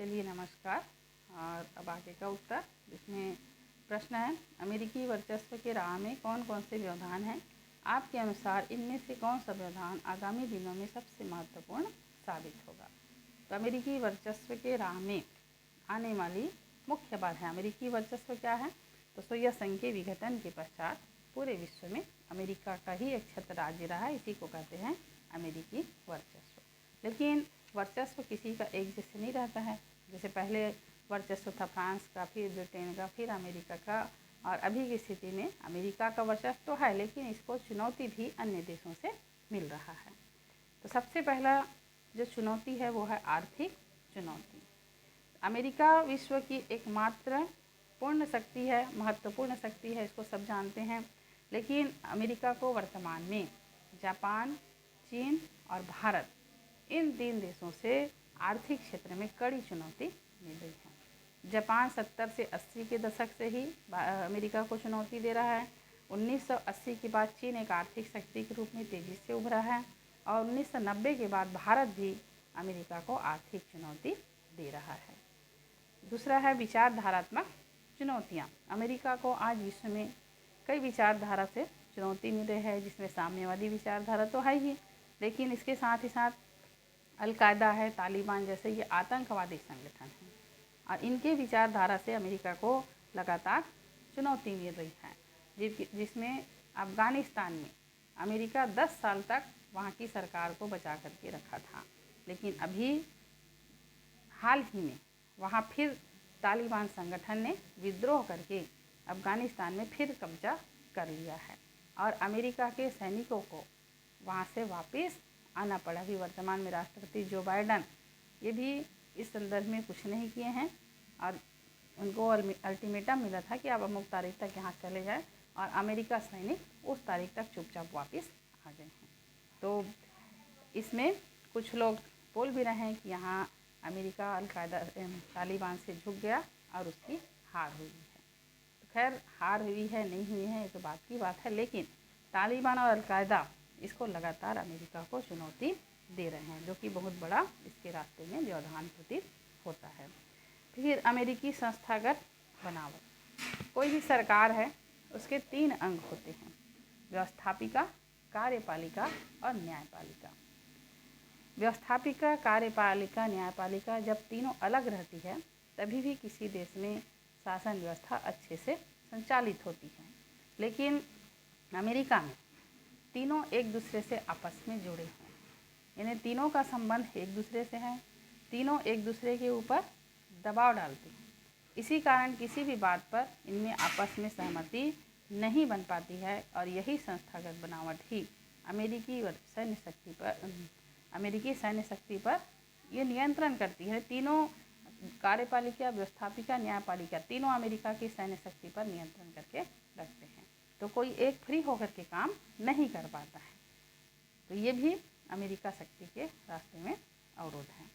चलिए नमस्कार। और अब आगे का उत्तर, जिसमें प्रश्न है अमेरिकी वर्चस्व के राह में कौन कौन से व्यवधान हैं। आपके अनुसार इनमें से कौन सा व्यवधान आगामी दिनों में सबसे महत्वपूर्ण साबित होगा। तो अमेरिकी वर्चस्व के राह में आने वाली मुख्य बात है, अमेरिकी वर्चस्व क्या है। तो सोवियत संघ के विघटन के पश्चात पूरे विश्व में अमेरिका का ही एक छत्र राज्य रहा है, इसी को कहते हैं अमेरिकी वर्चस्व। लेकिन वर्चस्व किसी का एक जैसे नहीं रहता है। जैसे पहले वर्चस्व था फ्रांस का, फिर ब्रिटेन का, फिर अमेरिका का, और अभी की स्थिति में अमेरिका का वर्चस्व तो है, लेकिन इसको चुनौती भी अन्य देशों से मिल रहा है। तो सबसे पहला जो चुनौती है वो है आर्थिक चुनौती। अमेरिका विश्व की एकमात्र पूर्ण शक्ति है, महत्वपूर्ण शक्ति है, इसको सब जानते हैं। लेकिन अमेरिका को वर्तमान में जापान, चीन और भारत, इन 3 देशों से आर्थिक क्षेत्र में कड़ी चुनौती मिल रही है। जापान 70 से 80 के दशक से ही अमेरिका को चुनौती दे रहा है। 1980 के बाद चीन एक आर्थिक शक्ति के रूप में तेज़ी से उभरा है, और 1990 के बाद भारत भी अमेरिका को आर्थिक चुनौती दे रहा है। दूसरा है विचारधारात्मक चुनौतियाँ। अमेरिका को आज विश्व में कई विचारधारा से चुनौती मिल रही है, जिसमें साम्यवादी विचारधारा तो है ही, लेकिन इसके साथ ही साथ अल-कायदा है, तालिबान जैसे ये आतंकवादी संगठन हैं, और इनके विचारधारा से अमेरिका को लगातार चुनौती मिल रही है। जिसमें अफ़गानिस्तान में अमेरिका 10 साल तक वहाँ की सरकार को बचा करके रखा था, लेकिन अभी हाल ही में वहाँ फिर तालिबान संगठन ने विद्रोह करके अफ़गानिस्तान में फिर कब्जा कर लिया है, और अमेरिका के सैनिकों को वहाँ से वापस आना पड़ा। अभी वर्तमान में राष्ट्रपति जो बाइडन, ये भी इस संदर्भ में कुछ नहीं किए हैं, और उनको अल्टीमेटम मिला था कि आप अमुक तारीख तक यहाँ चले जाएं, और अमेरिका सैनिक उस तारीख तक चुपचाप वापस आ गए हैं। तो इसमें कुछ लोग बोल भी रहे हैं कि यहाँ अमेरिका अल-कायदा तालिबान से झुक गया और उसकी हार हुई है। तो खैर, हार हुई है नहीं हुई है ये तो बात की बात है, लेकिन तालिबान और अल-कायदा इसको लगातार अमेरिका को चुनौती दे रहे हैं, जो कि बहुत बड़ा इसके रास्ते में व्यवधान प्रतीत होता है। फिर अमेरिकी संस्थागत बनावट। कोई भी सरकार है, उसके 3 अंग होते हैं, व्यवस्थापिका, कार्यपालिका और न्यायपालिका। व्यवस्थापिका, कार्यपालिका, न्यायपालिका जब तीनों अलग रहती है, तभी भी किसी देश में शासन व्यवस्था अच्छे से संचालित होती है। लेकिन अमेरिका में तीनों एक दूसरे से आपस में जुड़े हैं, इन्हें तीनों का संबंध एक दूसरे से है, तीनों एक दूसरे के ऊपर दबाव डालते हैं। इसी कारण किसी भी बात पर इनमें आपस में सहमति नहीं बन पाती है, और यही संस्थागत बनावट ही अमेरिकी सैन्य शक्ति पर ये नियंत्रण करती है। तीनों कार्यपालिका, व्यवस्थापिका, न्यायपालिका, तीनों अमेरिका की सैन्य शक्ति पर नियंत्रण करके रखते हैं। तो कोई एक फ्री होकर के काम नहीं कर पाता है। तो ये भी अमेरिका शक्ति के रास्ते में अवरोध है।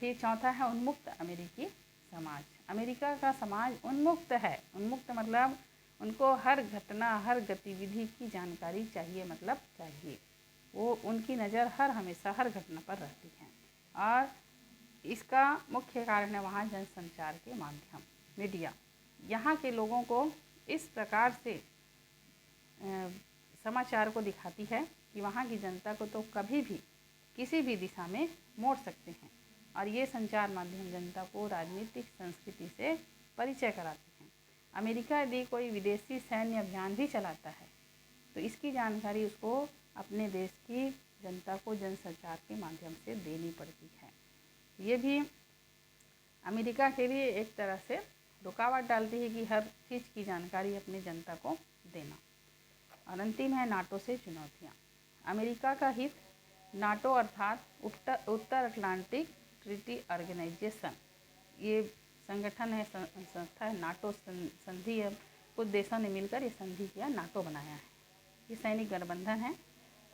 फिर चौथा है उन्मुक्त अमेरिकी समाज। अमेरिका का समाज उन्मुक्त है। उन्मुक्त मतलब उनको हर घटना, हर गतिविधि की जानकारी चाहिए, मतलब चाहिए। वो उनकी नज़र हमेशा हर घटना पर रहती है, और इसका मुख्य कारण है वहाँ जनसंचार के माध्यम, मीडिया यहाँ के लोगों को इस प्रकार से समाचार को दिखाती है कि वहाँ की जनता को तो कभी भी किसी भी दिशा में मोड़ सकते हैं, और ये संचार माध्यम जनता को राजनीतिक संस्कृति से परिचय कराते हैं। अमेरिका यदि कोई विदेशी सैन्य अभियान भी चलाता है, तो इसकी जानकारी उसको अपने देश की जनता को जनसंचार के माध्यम से देनी पड़ती है। ये भी अमेरिका के लिए एक तरह से रुकावट डालती है कि हर चीज़ की जानकारी अपनी जनता को देना। और अंतिम है नाटो से चुनौतियाँ। अमेरिका का हित नाटो अर्थात उत्तर अटलांटिक ट्रीटी ऑर्गेनाइजेशन, ये संगठन है, संस्था है, नाटो संधि है। कुछ देशों ने मिलकर ये संधि किया, नाटो बनाया है। ये सैनिक गठबंधन है,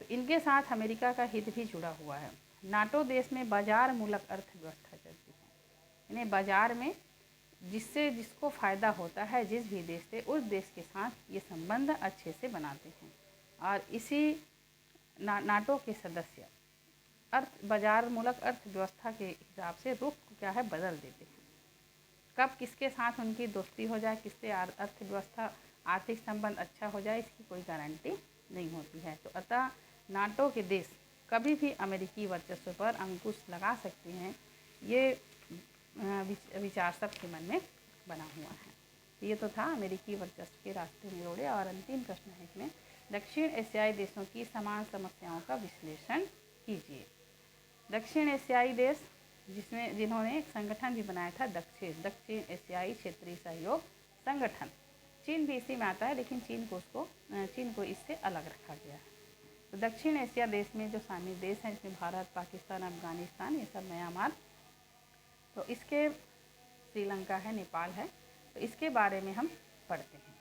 तो इनके साथ अमेरिका का हित भी जुड़ा हुआ है। नाटो देश में बाजार मूलक अर्थव्यवस्था चलती है। इन्हें बाजार में जिससे जिसको फ़ायदा होता है, जिस भी देश से, उस देश के साथ ये संबंध अच्छे से बनाते हैं। और इसी नाटो के सदस्य अर्थ बाजार मूलक अर्थव्यवस्था के हिसाब से रुख क्या है बदल देते हैं। कब किसके साथ उनकी दोस्ती हो जाए, किससे अर्थव्यवस्था आर्थिक संबंध अच्छा हो जाए, इसकी कोई गारंटी नहीं होती है। तो अतः नाटो के देश कभी भी अमेरिकी वर्चस्व पर अंकुश लगा सकते हैं, ये विचार सबके मन में बना हुआ है। ये तो था अमेरिकी वर्चस्व के रास्ते में रोड़े। और अंतिम प्रश्न है इसमें, दक्षिण एशियाई देशों की समान समस्याओं का विश्लेषण कीजिए। दक्षिण एशियाई देश जिन्होंने एक संगठन भी बनाया था, दक्षिण एशियाई क्षेत्रीय सहयोग संगठन। चीन भी इसी में आता है, लेकिन चीन को इससे अलग रखा गया है। तो दक्षिण एशिया देश में जो शामिल देश हैं, इसमें भारत, पाकिस्तान, अफगानिस्तान, ये सब म्यांमार, तो इसके श्रीलंका है, नेपाल है। तो इसके बारे में हम पढ़ते हैं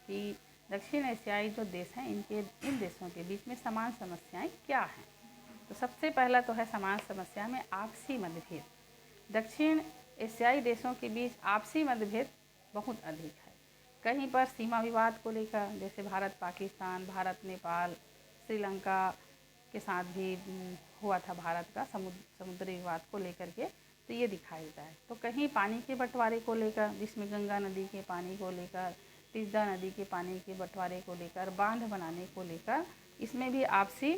कि दक्षिण एशियाई जो देश हैं, इन देशों के बीच में समान समस्याएं क्या हैं। तो सबसे पहला तो है समान समस्या में आपसी मतभेद। दक्षिण एशियाई देशों के बीच आपसी मतभेद बहुत अधिक है। कहीं पर सीमा विवाद को लेकर, जैसे भारत पाकिस्तान, भारत नेपाल, श्रीलंका के साथ भी हुआ था भारत का समुद्री विवाद को लेकर के, तो ये दिखाई देता है। तो कहीं पानी के बंटवारे को लेकर, जिसमें गंगा नदी के पानी को लेकर, तिस्ता नदी के पानी के बंटवारे को लेकर, बांध बनाने को लेकर, इसमें भी आपसी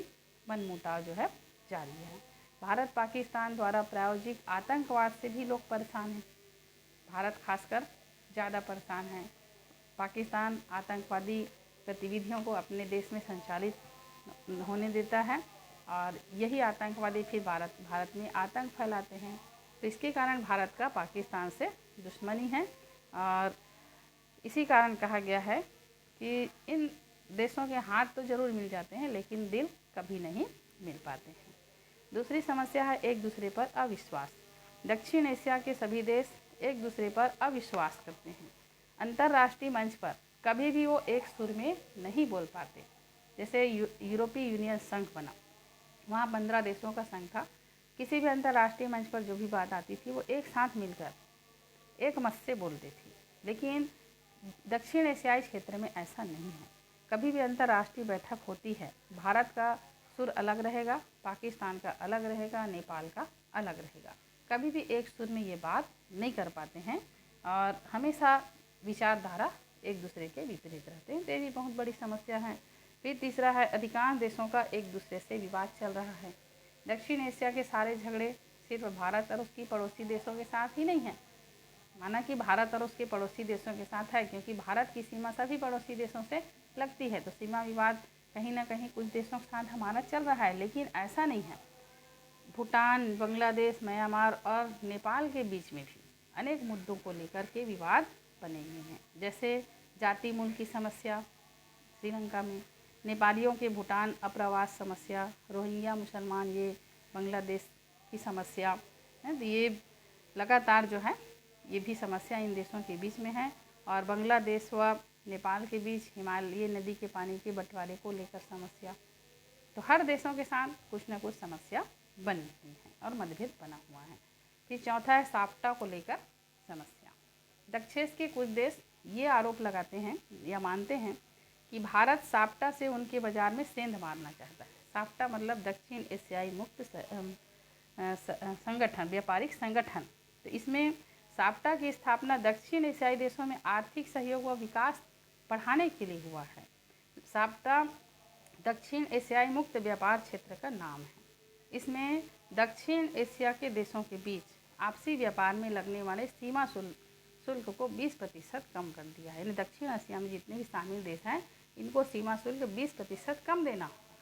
मनमुटाव जो है जारी है। भारत पाकिस्तान द्वारा प्रायोजित आतंकवाद से भी लोग परेशान हैं। भारत खासकर ज़्यादा परेशान है। पाकिस्तान आतंकवादी गतिविधियों को अपने देश में संचालित होने देता है और यही आतंकवादी फिर भारत में आतंक फैलाते हैं। तो इसके कारण भारत का पाकिस्तान से दुश्मनी है और इसी कारण कहा गया है कि इन देशों के हाथ तो ज़रूर मिल जाते हैं, लेकिन दिल कभी नहीं मिल पाते हैं। दूसरी समस्या है एक दूसरे पर अविश्वास। दक्षिण एशिया के सभी देश एक दूसरे पर अविश्वास करते हैं। अंतर्राष्ट्रीय मंच पर कभी भी वो एक सुर में नहीं बोल पाते। जैसे यूरोपीय यूनियन संघ बना, वहाँ 15 देशों का संघ था। किसी भी अंतर्राष्ट्रीय मंच पर जो भी बात आती थी, वो एक साथ मिलकर एक मत से बोलते थे। लेकिन दक्षिण एशियाई क्षेत्र में ऐसा नहीं है। कभी भी अंतर्राष्ट्रीय बैठक होती है, भारत का सुर अलग रहेगा, पाकिस्तान का अलग रहेगा, नेपाल का अलग रहेगा। कभी भी एक सुर में ये बात नहीं कर पाते हैं और हमेशा विचारधारा एक दूसरे के विपरीत रहते हैं। तो ये भी बहुत बड़ी समस्या है। फिर तीसरा है अधिकांश देशों का एक दूसरे से विवाद चल रहा है। दक्षिण एशिया के सारे झगड़े सिर्फ भारत और उसकी पड़ोसी देशों के साथ ही नहीं है। माना कि भारत और उसके पड़ोसी देशों के साथ है, क्योंकि भारत की सीमा सभी पड़ोसी देशों से लगती है। तो सीमा विवाद कहीं ना कहीं कुछ देशों के साथ हमारा चल रहा है, लेकिन ऐसा नहीं है। भूटान, बांग्लादेश, म्यांमार और नेपाल के बीच में भी अनेक मुद्दों को लेकर के विवाद बने हुए हैं। जैसे जाति मूल की समस्या श्रीलंका में, नेपालियों के भूटान अप्रवास समस्या, रोहिंग्या मुसलमान ये बांग्लादेश की समस्या है। तो ये लगातार जो है ये भी समस्या इन देशों के बीच में है। और बांग्लादेश व नेपाल के बीच हिमालय नदी के पानी के बंटवारे को लेकर समस्या। तो हर देशों के साथ कुछ न कुछ समस्या बनी हुई है और मतभेद बना हुआ है। फिर चौथा है साफ्टा को लेकर समस्या। दक्षिण के कुछ देश ये आरोप लगाते हैं या मानते हैं कि भारत साफ्टा से उनके बाजार में सेंध मारना चाहता है। साफ्टा मतलब दक्षिण एशियाई मुक्त संगठन, व्यापारिक संगठन। तो इसमें साफ्टा की स्थापना दक्षिण एशियाई देशों में आर्थिक सहयोग व विकास बढ़ाने के लिए हुआ है। साफ्टा दक्षिण एशियाई मुक्त व्यापार क्षेत्र का नाम है। इसमें दक्षिण एशिया के देशों के बीच आपसी व्यापार में लगने वाले सीमा शुल्क को 20% कम कर दिया है। यानी दक्षिण एशिया में जितने भी शामिल देश हैं, इनको सीमा शुल्क 20% कम देना होगा।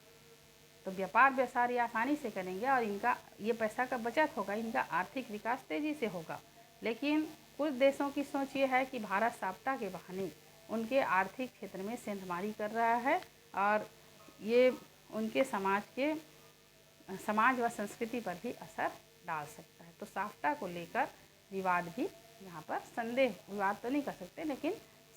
तो व्यापार ये आसानी से करेंगे और इनका ये पैसा का बचत होगा, इनका आर्थिक विकास तेज़ी से होगा। लेकिन कुछ देशों की सोच ये है कि भारत साफ्टा के बहाने उनके आर्थिक क्षेत्र में सेंधमारी कर रहा है और ये उनके समाज व संस्कृति पर भी असर डाल सकता है। तो साफ्टा को लेकर विवाद भी यहाँ पर विवाद तो नहीं कर सकते, लेकिन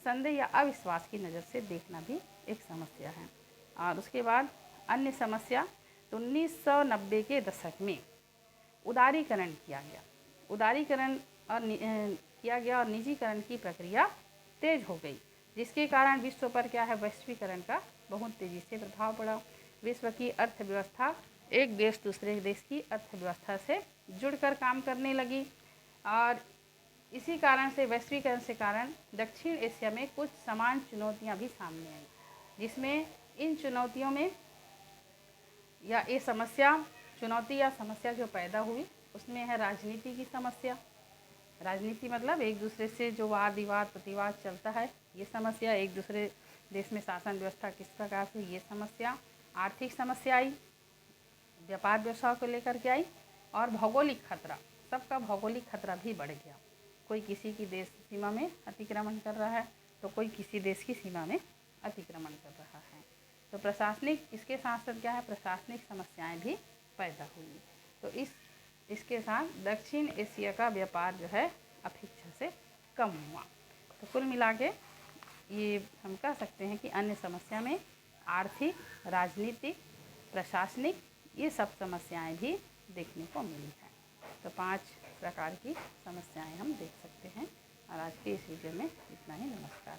संदेह या अविश्वास की नज़र से देखना भी एक समस्या है। और उसके बाद अन्य समस्या, तो 1990 के दशक में उदारीकरण किया गया और निजीकरण की प्रक्रिया तेज हो गई, जिसके कारण विश्व पर क्या है वैश्वीकरण का बहुत तेज़ी से प्रभाव पड़ा। विश्व की अर्थव्यवस्था एक देश दूसरे देश की अर्थव्यवस्था से जुड़कर काम करने लगी। और इसी कारण से वैश्वीकरण के कारण दक्षिण एशिया में कुछ समान चुनौतियां भी सामने आई, जिसमें इन चुनौतियों में या ये चुनौती या समस्या जो पैदा हुई उसमें है राजनीति की समस्या। राजनीति मतलब एक दूसरे से जो वाद विवाद प्रतिवाद चलता है, ये समस्या। एक दूसरे देश में शासन व्यवस्था किस प्रकार से, ये समस्या। आर्थिक समस्या आई, व्यापार व्यवसाय को लेकर के आई। और भौगोलिक खतरा, सबका भौगोलिक खतरा भी बढ़ गया। कोई किसी की देश सीमा में अतिक्रमण कर रहा है तो कोई किसी देश की सीमा में अतिक्रमण कर रहा है। तो प्रशासनिक, इसके साथ साथ क्या है, प्रशासनिक समस्याएं भी पैदा हुई। तो इसके साथ दक्षिण एशिया का व्यापार जो है अपेक्षा से कम हुआ। तो कुल मिला के ये हम कह सकते हैं कि अन्य समस्या में आर्थिक, राजनीतिक, प्रशासनिक, ये सब समस्याएं भी देखने को मिली है। तो 5 प्रकार की समस्याएं हम देख सकते हैं। और आज के इस वीडियो में इतना ही। नमस्कार।